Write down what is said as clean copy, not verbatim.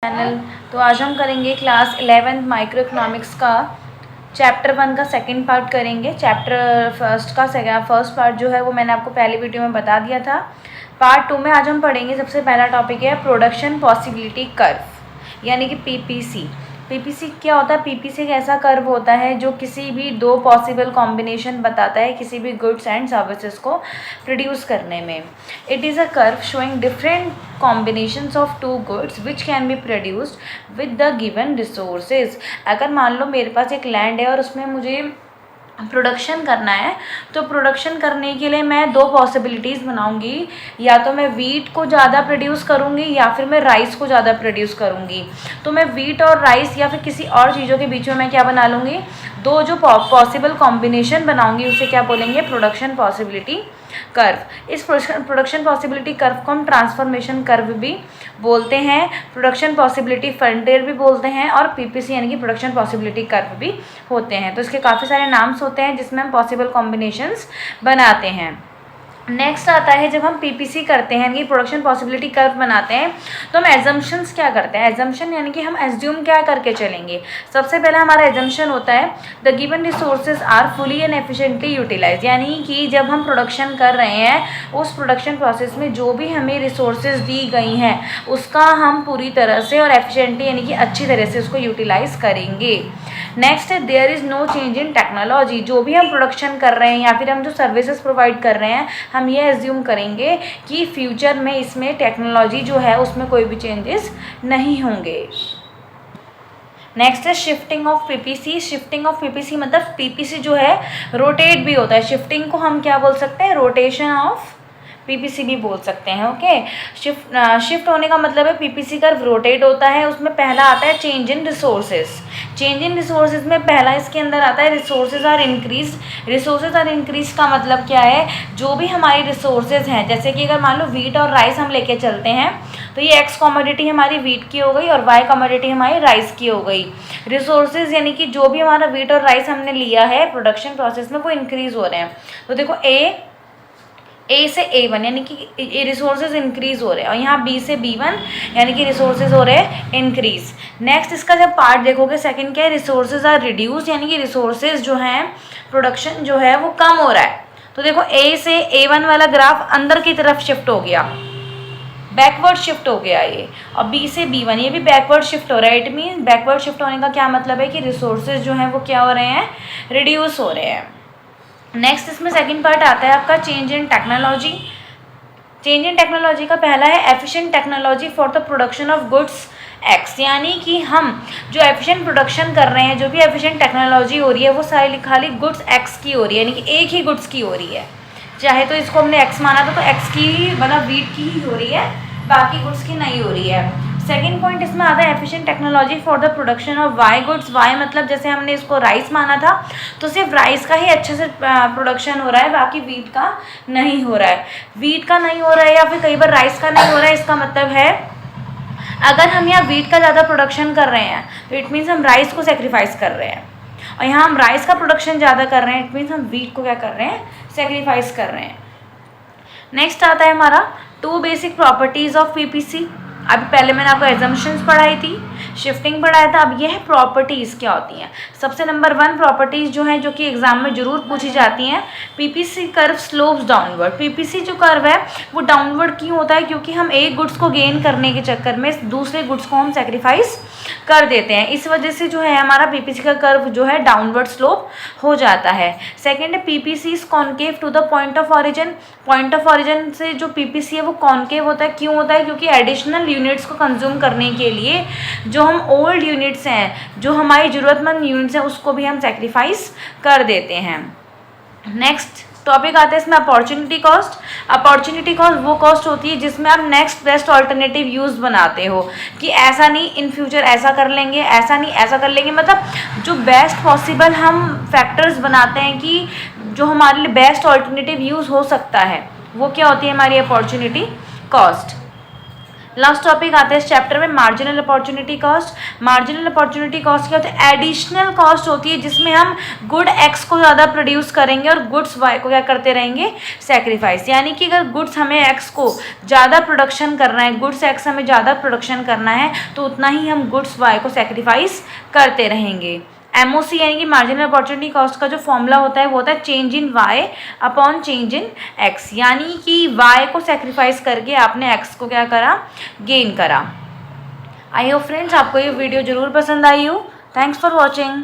Channel. तो आज हम करेंगे क्लास 11 माइक्रो इकोनॉमिक्स का चैप्टर 1 का सेकंड पार्ट करेंगे। चैप्टर फर्स्ट पार्ट जो है वो मैंने आपको पहले वीडियो में बता दिया था। पार्ट 2 में आज हम पढ़ेंगे। सबसे पहला टॉपिक है प्रोडक्शन पॉसिबिलिटी कर्व, यानी कि पीपीसी। पीपीसी क्या होता है? पीपीसी एक ऐसा कर्व होता है जो किसी भी दो पॉसिबल कॉम्बिनेशन बताता है किसी भी गुड्स एंड सर्विसेज को प्रोड्यूस करने में। It is a curve showing different combinations of two goods which can be produced with the given resources। अगर मान लो मेरे पास एक लैंड है और उसमें मुझे प्रोडक्शन करना है, तो प्रोडक्शन करने के लिए मैं दो पॉसिबिलिटीज़ बनाऊंगी। या तो मैं वीट को ज़्यादा प्रोड्यूस करूंगी या फिर मैं राइस को ज़्यादा प्रोड्यूस करूंगी। तो मैं वीट और राइस या फिर किसी और चीज़ों के बीच में मैं क्या बना लूँगी, दो जो पॉसिबल कॉम्बिनेशन बनाऊंगी उसे क्या बोलेंगे? Production possibility curve. इस प्रोडक्शन पॉसिबिलिटी कर्व को हम ट्रांसफॉर्मेशन कर्व भी बोलते हैं, प्रोडक्शन पॉसिबिलिटी फ्रंटियर भी बोलते हैं, और पीपीसी यानी कि प्रोडक्शन पॉसिबिलिटी कर्व भी होते हैं। तो इसके काफ़ी सारे नाम्स होते हैं जिसमें हम पॉसिबल कॉम्बिनेशंस बनाते हैं। नेक्स्ट आता है जब हम पीपीसी करते हैं यानी कि प्रोडक्शन पॉसिबिलिटी कर्व बनाते हैं, तो हम एजम्पशंस क्या करते हैं? एजम्पशन यानी कि हम एज्यूम क्या करके चलेंगे। सबसे पहले हमारा एजम्पशन होता है the given resources are fully and efficiently utilise, यानी कि जब हम प्रोडक्शन कर रहे हैं उस प्रोडक्शन प्रोसेस में जो भी हमें रिसोर्सेज दी गई हैं उसका हम पूरी तरह से और एफिशिएंटली यानी कि अच्छी तरह से उसको यूटिलाइज करेंगे। नेक्स्ट है there is no change in technology. जो भी हम प्रोडक्शन कर रहे हैं या फिर हम जो सर्विसेज प्रोवाइड कर रहे हैं, हम ये एज्यूम करेंगे कि फ्यूचर में इसमें टेक्नोलॉजी जो है उसमें कोई भी चेंजेस नहीं होंगे। नेक्स्ट है shifting of PPC. Shifting of PPC मतलब पीपीसी जो है रोटेट भी होता है। शिफ्टिंग को हम क्या बोल सकते हैं? रोटेशन ऑफ पीपीसी भी बोल सकते हैं। ओके, शिफ्ट होने का मतलब है पीपीसी कर्व रोटेट होता है। उसमें पहला आता है change in resources. Change in resources में पहला इसके अंदर आता है resources are increase. Resources are increase का मतलब क्या है? जो भी हमारी रिसोर्सेज हैं, जैसे कि अगर मान लो वीट और राइस हम लेके चलते हैं, तो ये एक्स कमोडिटी हमारी वीट की हो गई और वाई कमोडिटी हमारी राइस की हो गई। रिसोर्सेज यानी कि जो भी हमारा वीट और राइस हमने लिया है प्रोडक्शन प्रोसेस में वो इंक्रीज हो रहे हैं। तो देखो ए से A1 यानी कि रिसोर्सेज इंक्रीज हो रहे हैं, और यहाँ B से B1 यानी कि रिसोर्सेज हो रहे हैं इंक्रीज। नेक्स्ट इसका जब पार्ट देखोगे सेकंड क्या है? रिसोर्सेज आर रिड्यूस, यानी कि रिसोर्सेज जो हैं प्रोडक्शन जो है वो कम हो रहा है। तो देखो A से A1 वाला ग्राफ अंदर की तरफ शिफ्ट हो गया, बैकवर्ड शिफ्ट हो गया ये, और B से B1 ये भी बैकवर्ड शिफ्ट हो रहा है। इट मीन बैकवर्ड शिफ्ट होने का क्या मतलब है कि रिसोर्सेज जो हैं वो क्या हो रहे हैं? रिड्यूस हो रहे हैं। नेक्स्ट इसमें सेकंड पार्ट आता है आपका change in technology. Change in technology का पहला है efficient technology for the production of goods x, यानी कि हम जो एफिशिएंट प्रोडक्शन कर रहे हैं, जो भी एफिशिएंट टेक्नोलॉजी हो रही है वो सारी खाली गुड्स एक्स की हो रही है, यानी कि एक ही गुड्स की हो रही है। चाहे तो इसको हमने एक्स माना था तो एक्स की मतलब वीट की ही हो रही है, बाकी गुड्स की नहीं हो रही है। सेकेंड पॉइंट इसमें आता है efficient technology for the production of Y goods. Y मतलब जैसे हमने इसको राइस माना था तो सिर्फ राइस का ही अच्छे से प्रोडक्शन हो रहा है, बाकी वीट का नहीं हो रहा है। वीट का नहीं हो रहा है या फिर कई बार राइस का नहीं हो रहा है, इसका मतलब है अगर हम यहाँ वीट का ज़्यादा प्रोडक्शन कर रहे हैं तो इट मीन्स हम राइस को सेक्रीफाइस कर रहे हैं, और यहाँ हम राइस का प्रोडक्शन ज़्यादा कर रहे हैं, इट मीन्स हम वीट को क्या कर रहे हैं? सेक्रीफाइस कर रहे हैं। नेक्स्ट आता है हमारा two basic properties of PPC. अभी पहले मैंने आपको एजम्पशंस पढ़ाई थी, शिफ्टिंग पढ़ाया था, अब ये है प्रॉपर्टीज़ क्या होती हैं। सबसे नंबर 1 प्रॉपर्टीज़ जो हैं जो कि एग्जाम में जरूर पूछी जाती हैं, PPC curve slopes downward. PPC जो कर्व है वो डाउनवर्ड क्यों होता है? क्योंकि हम एक गुड्स को गेन करने के चक्कर में दूसरे गुड्स को हम सेक्रीफाइस कर देते हैं, इस वजह से जो है हमारा पीपीसी का कर्व जो है डाउनवर्ड स्लोप हो जाता है। सेकेंड है PPC is concave to the point of origin. Point of origin से जो पीपीसी है वो कॉन्केव होता है। क्यों होता है? क्योंकि एडिशनल यूनिट्स को कंज्यूम करने के लिए जो हम ओल्ड यूनिट्स हैं, जो हमारी ज़रूरतमंद यूनिट्स हैं, उसको भी हम सेक्रीफाइस कर देते हैं। नेक्स्ट टॉपिक आता है इसमें अपॉर्चुनिटी कॉस्ट। अपॉर्चुनिटी कॉस्ट वो कॉस्ट होती है जिसमें आप नेक्स्ट बेस्ट ऑल्टरनेटिव यूज़ बनाते हो, कि ऐसा नहीं इन फ्यूचर ऐसा कर लेंगे, ऐसा नहीं ऐसा कर लेंगे, मतलब जो बेस्ट पॉसिबल हम फैक्टर्स बनाते हैं कि जो हमारे लिए बेस्ट ऑल्टरनेटिव यूज़ हो सकता है, वो क्या होती है? हमारी अपॉर्चुनिटी कॉस्ट। लास्ट टॉपिक आते हैं इस चैप्टर में, marginal opportunity cost. Marginal opportunity cost क्या होता है? एडिशनल कॉस्ट होती है जिसमें हम गुड एक्स को ज़्यादा प्रोड्यूस करेंगे और गुड्स वाई को क्या करते रहेंगे? सेक्रीफाइस। यानी कि अगर गुड्स हमें एक्स को ज़्यादा प्रोडक्शन करना है, गुड्स एक्स हमें ज़्यादा प्रोडक्शन करना है, तो उतना ही हम गुड्स वाई को सेक्रीफाइस करते रहेंगे। एमओसी यानी कि मार्जिनल अपॉर्चुनिटी कॉस्ट का जो फॉर्मूला होता है वो होता है change in Y upon change in X. यानी कि वाई को सेक्रीफाइस करके आपने एक्स को क्या करा? गेन करा। आई होप फ्रेंड्स आपको ये वीडियो ज़रूर पसंद आई हो। Thanks for watching.